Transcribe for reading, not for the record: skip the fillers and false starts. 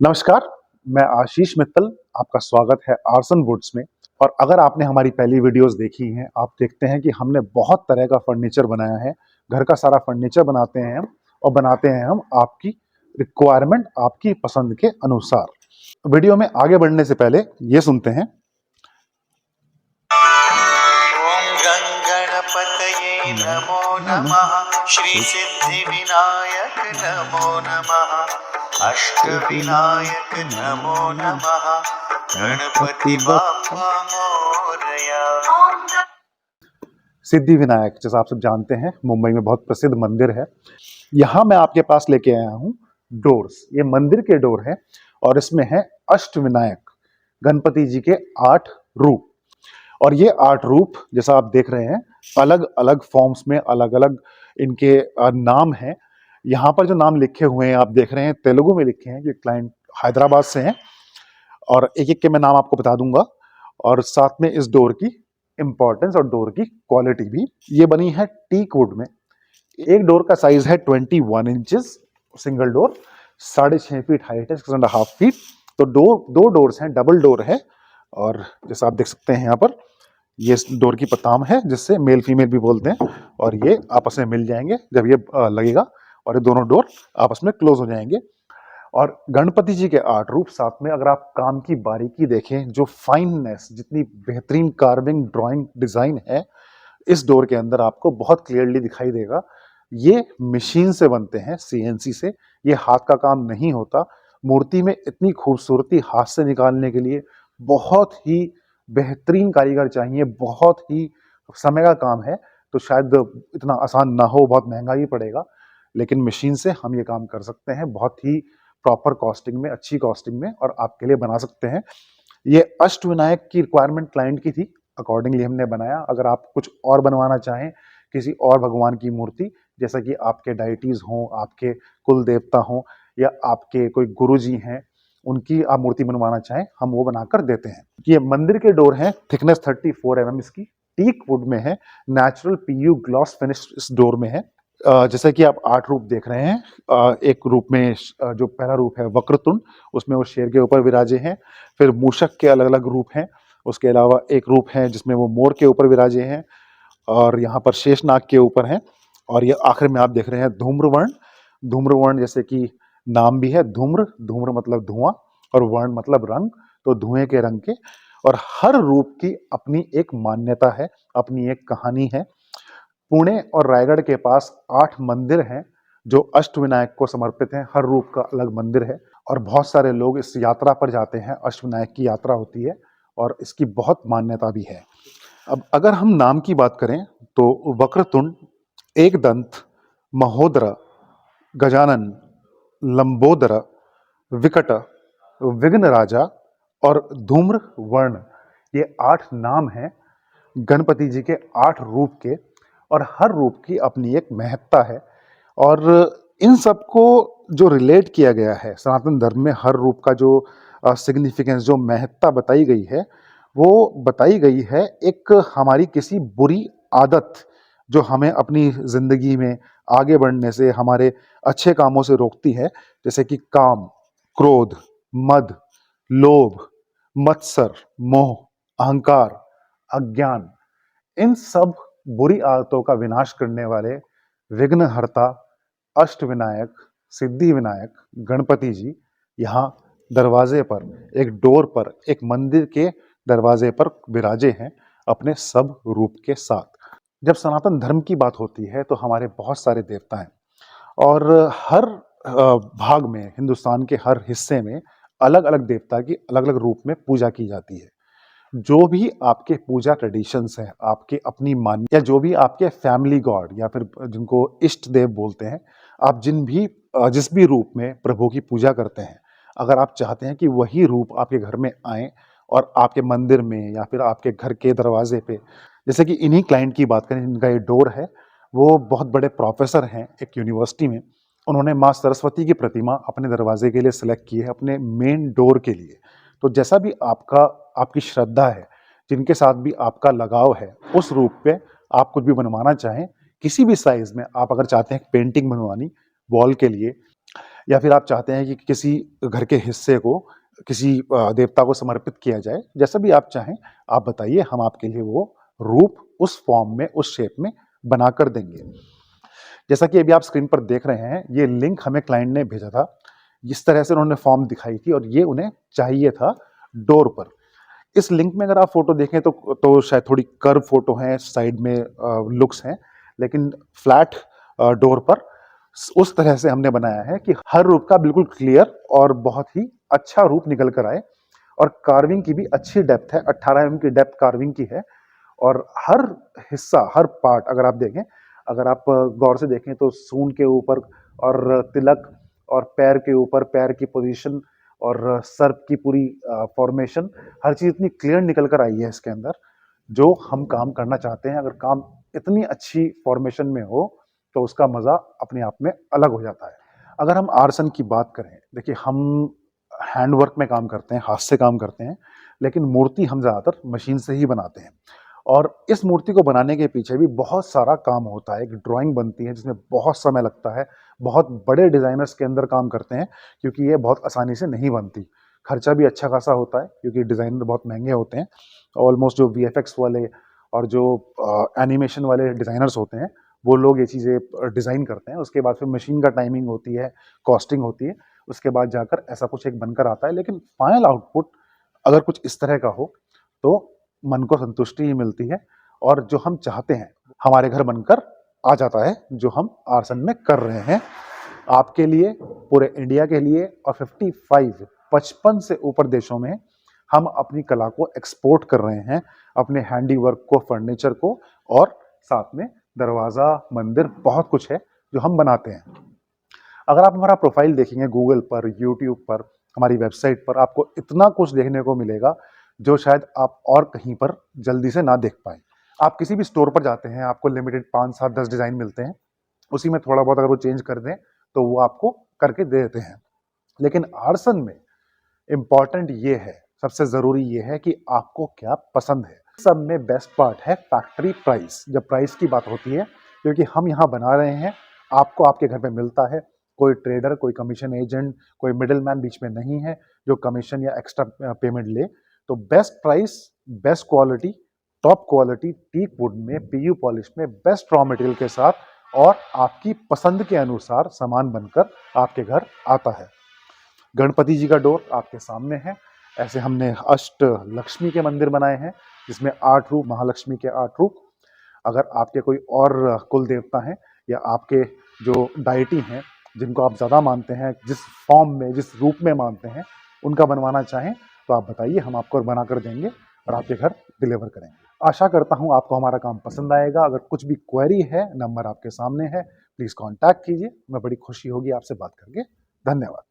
नमस्कार, मैं आशीष मित्तल। आपका स्वागत है आर्सन वुड्स में। और अगर आपने हमारी पहली वीडियोस देखी हैं, आप देखते हैं कि हमने बहुत तरह का फर्नीचर बनाया है। घर का सारा फर्नीचर बनाते हैं हम, और बनाते हैं हम आपकी रिक्वायरमेंट, आपकी पसंद के अनुसार। वीडियो में आगे बढ़ने से पहले ये सुनते हैं। ओम गणपतये नमो नमः, श्री सिद्धि विनायक नमो नमः, अष्ट विनायक नमो नमः, गणपति बाप्पा मोरया। सिद्धि विनायक, जैसा आप सब जानते हैं, मुंबई में बहुत प्रसिद्ध मंदिर है। यहाँ मैं आपके पास लेके आया हूँ डोर्स। ये मंदिर के डोर है और इसमें है अष्ट विनायक, गणपति जी के 8 रूप। और ये 8 रूप जैसा आप देख रहे हैं, अलग अलग फॉर्म्स में अलग अलग इनके नाम हैं। यहाँ पर जो नाम लिखे हुए हैं आप देख रहे हैं, तेलुगु में लिखे हैं। ये क्लाइंट हैदराबाद से हैं और एक एक के मैं नाम आपको बता दूंगा, और साथ में इस डोर की इंपॉर्टेंस और डोर की क्वालिटी भी। ये बनी है टीक वुड में। एक डोर का साइज है 21 inches, single door 6.5 feet height है, 6.5 फीट। तो दो डोर्स हैं, डबल डोर है। और जैसा आप देख सकते हैं यहाँ पर, ये डोर की पताम है जिससे मेल फीमेल भी बोलते हैं, और ये आपस में मिल जाएंगे जब ये लगेगा, और ये दोनों डोर आपस में क्लोज हो जाएंगे। और गणपति जी के 8 रूप, साथ में अगर आप काम की बारीकी देखें, जो फाइननेस, जितनी बेहतरीन कार्विंग, ड्राइंग, डिजाइन है इस डोर के अंदर, आपको बहुत क्लियरली दिखाई देगा। ये मशीन से बनते हैं, सीएनसी से। ये हाथ का काम नहीं होता। मूर्ति में इतनी खूबसूरती हाथ से निकालने के लिए बहुत ही बेहतरीन कारीगर चाहिए, बहुत ही समय का काम है। तो शायद इतना आसान ना हो, बहुत महंगा ही पड़ेगा, लेकिन मशीन से हम ये काम कर सकते हैं बहुत ही प्रॉपर कॉस्टिंग में, अच्छी कॉस्टिंग में, और आपके लिए बना सकते हैं। ये अष्ट विनायक की रिक्वायरमेंट क्लाइंट की थी, अकॉर्डिंगली हमने बनाया। अगर आप कुछ और बनवाना चाहें, किसी और भगवान की मूर्ति, जैसा कि आपके डाइटीज हों, आपके कुल देवता हों, या आपके कोई गुरु जी हैं, उनकी आप मूर्ति बनवाना चाहें, हम वो बनाकर देते हैं। ये मंदिर के डोर हैं, थिकनेस 34 mm इसकी, टीक वुड में है, नेचुरल पीयू ग्लॉस फिनिश इस डोर में है। जैसा कि आप 8 रूप देख रहे हैं, एक रूप में जो पहला रूप है वक्रतुंड, उसमें वो शेर के ऊपर विराजे हैं। फिर मूषक के अलग अलग रूप हैं। उसके अलावा एक रूप है जिसमें वो मोर के ऊपर विराजे हैं, और यहाँ पर शेषनाग के ऊपर हैं। और ये आखिर में आप देख रहे हैं धूम्रवर्ण। धूम्रवर्ण जैसे कि नाम भी है, धूम्र, धूम्र मतलब धुआं, और वर्ण मतलब रंग, तो धुएं के रंग के। और हर रूप की अपनी एक मान्यता है, अपनी एक कहानी है। पुणे और रायगढ़ के पास 8 मंदिर हैं जो अष्टविनायक को समर्पित हैं। हर रूप का अलग मंदिर है, और बहुत सारे लोग इस यात्रा पर जाते हैं। अष्टविनायक की यात्रा होती है और इसकी बहुत मान्यता भी है। अब अगर हम नाम की बात करें तो वक्रतुंड, एकदंत, महोदर, गजानन, लंबोदर, विकट, विघ्न राजा और धूम्र वर्ण, ये 8 नाम हैं गणपति जी के 8 रूप के। और हर रूप की अपनी एक महत्ता है, और इन सबको जो रिलेट किया गया है सनातन धर्म में, हर रूप का जो सिग्निफिकेंस, जो महत्ता बताई गई है, वो बताई गई है एक हमारी किसी बुरी आदत जो हमें अपनी जिंदगी में आगे बढ़ने से, हमारे अच्छे कामों से रोकती है, जैसे कि काम, क्रोध, मद, लोभ, मत्सर, मोह, अहंकार, अज्ञान। इन सब बुरी आदतों का विनाश करने वाले विघ्नहर्ता, अष्ट विनायक, सिद्धि विनायक गणपति जी यहाँ दरवाजे पर, एक डोर पर, एक मंदिर के दरवाजे पर विराजे हैं अपने सब रूप के साथ। जब सनातन धर्म की बात होती है तो हमारे बहुत सारे देवता हैं, और हर भाग में, हिंदुस्तान के हर हिस्से में अलग अलग देवता की अलग अलग रूप में पूजा की जाती है। जो भी आपके पूजा ट्रेडिशंस हैं, आपके अपनी मान, या जो भी आपके फैमिली गॉड, या फिर जिनको इष्ट देव बोलते हैं, आप जिस भी रूप में प्रभु की पूजा करते हैं, अगर आप चाहते हैं कि वही रूप आपके घर में आए और आपके मंदिर में या फिर आपके घर के दरवाजे पे, जैसे कि इन्हीं क्लाइंट की बात करें जिनका ये डोर है, वो बहुत बड़े प्रोफेसर हैं एक यूनिवर्सिटी में। उन्होंने माँ सरस्वती की प्रतिमा अपने दरवाजे के लिए सिलेक्ट की है, अपने मेन डोर के लिए। तो जैसा भी आपकी श्रद्धा है, जिनके साथ भी आपका लगाव है, उस रूप पे आप कुछ भी बनवाना चाहें, किसी भी साइज में, आप अगर चाहते हैं पेंटिंग बनवानी वॉल के लिए, या फिर आप चाहते हैं कि किसी घर के हिस्से को किसी देवता को समर्पित किया जाए, जैसा भी आप चाहें आप बताइए, हम आपके लिए वो रूप उस फॉर्म में, उस शेप में बनाकर देंगे। जैसा कि अभी आप स्क्रीन पर देख रहे हैं, ये लिंक हमें क्लाइंट ने भेजा था, जिस तरह से उन्होंने फॉर्म दिखाई थी और ये उन्हें चाहिए था डोर पर। इस लिंक में अगर आप फोटो देखें तो शायद थोड़ी कर्व फोटो है, साइड में लुक्स हैं, लेकिन फ्लैट डोर पर उस तरह से हमने बनाया है कि हर रूप का बिल्कुल क्लियर और बहुत ही अच्छा रूप निकल कर आए। और कार्विंग की भी अच्छी डेप्थ है, 18 mm की डेप्थ कार्विंग की है। और हर हिस्सा, हर पार्ट अगर आप देखें, अगर आप गौर से देखें तो सूंड के ऊपर और तिलक और पैर के ऊपर पैर की पोजीशन और सर्प की पूरी फॉर्मेशन, हर चीज़ इतनी क्लियर निकल कर आई है इसके अंदर, जो हम काम करना चाहते हैं। अगर काम इतनी अच्छी फॉर्मेशन में हो तो उसका मज़ा अपने आप में अलग हो जाता है। अगर हम आर्सन की बात करें, देखिए हम हैंड वर्क में काम करते हैं, हाथ से काम करते हैं, लेकिन मूर्ति हम ज़्यादातर मशीन से ही बनाते हैं। और इस मूर्ति को बनाने के पीछे भी बहुत सारा काम होता है। एक ड्राइंग बनती है जिसमें बहुत समय लगता है, बहुत बड़े डिज़ाइनर्स के अंदर काम करते हैं, क्योंकि ये बहुत आसानी से नहीं बनती। खर्चा भी अच्छा खासा होता है क्योंकि डिज़ाइनर बहुत महंगे होते हैं। ऑलमोस्ट जो वीएफएक्स वाले और जो एनिमेशन वाले डिज़ाइनर्स होते हैं, वो लोग ये चीज़ें डिज़ाइन करते हैं। उसके बाद फिर मशीन का टाइमिंग होती है, कॉस्टिंग होती है, उसके बाद जाकर ऐसा कुछ एक बनकर आता है। लेकिन फाइनल आउटपुट अगर कुछ इस तरह का हो तो मन को संतुष्टि ही मिलती है, और जो हम चाहते हैं हमारे घर बनकर आ जाता है, जो हम आर्सन में कर रहे हैं आपके लिए, पूरे इंडिया के लिए। और 55 से ऊपर देशों में हम अपनी कला को एक्सपोर्ट कर रहे हैं, अपने हैंडी वर्क को, फर्नीचर को, और साथ में दरवाज़ा, मंदिर, बहुत कुछ है जो हम बनाते हैं। अगर आप हमारा प्रोफाइल देखेंगे गूगल पर, यूट्यूब पर, हमारी वेबसाइट पर, आपको इतना कुछ देखने को मिलेगा जो शायद आप और कहीं पर जल्दी से ना देख पाए। आप किसी भी स्टोर पर जाते हैं, आपको लिमिटेड 5, 7, 10 डिज़ाइन मिलते हैं, उसी में थोड़ा बहुत अगर वो चेंज कर दें तो वो आपको करके दे देते हैं। लेकिन आर्सन में इम्पॉर्टेंट ये है, सबसे ज़रूरी ये है कि आपको क्या पसंद है। सब में बेस्ट पार्ट है फैक्ट्री प्राइस। जब प्राइस की बात होती है, क्योंकि हम यहाँ बना रहे हैं, आपको आपके घर पे मिलता है। कोई ट्रेडर, कोई कमीशन एजेंट, कोई मिडिल मैन बीच में नहीं है जो कमीशन या एक्स्ट्रा पेमेंट ले। तो best price, best quality, top quality, teak wood में, पीयू पॉलिश में, बेस्ट रॉ मटेरियल के साथ, और आपकी पसंद के अनुसार सामान बनकर आपके घर आता है। गणपति जी का डोर आपके सामने है। ऐसे हमने अष्ट लक्ष्मी के मंदिर बनाए हैं, जिसमें 8 रूप, महालक्ष्मी के 8 रूप। अगर आपके कोई और कुल देवता हैं या आपके जो डायटी हैं जिनको आप ज़्यादा मानते हैं, जिस फॉर्म में, जिस रूप में मानते हैं, उनका बनवाना चाहें तो आप बताइए, हम आपको बना कर देंगे और आपके घर डिलीवर करेंगे। आशा करता हूँ आपको हमारा काम पसंद आएगा। अगर कुछ भी क्वेरी है, नंबर आपके सामने है, प्लीज़ कॉन्टैक्ट कीजिए। मैं बड़ी खुशी होगी आपसे बात करके। धन्यवाद।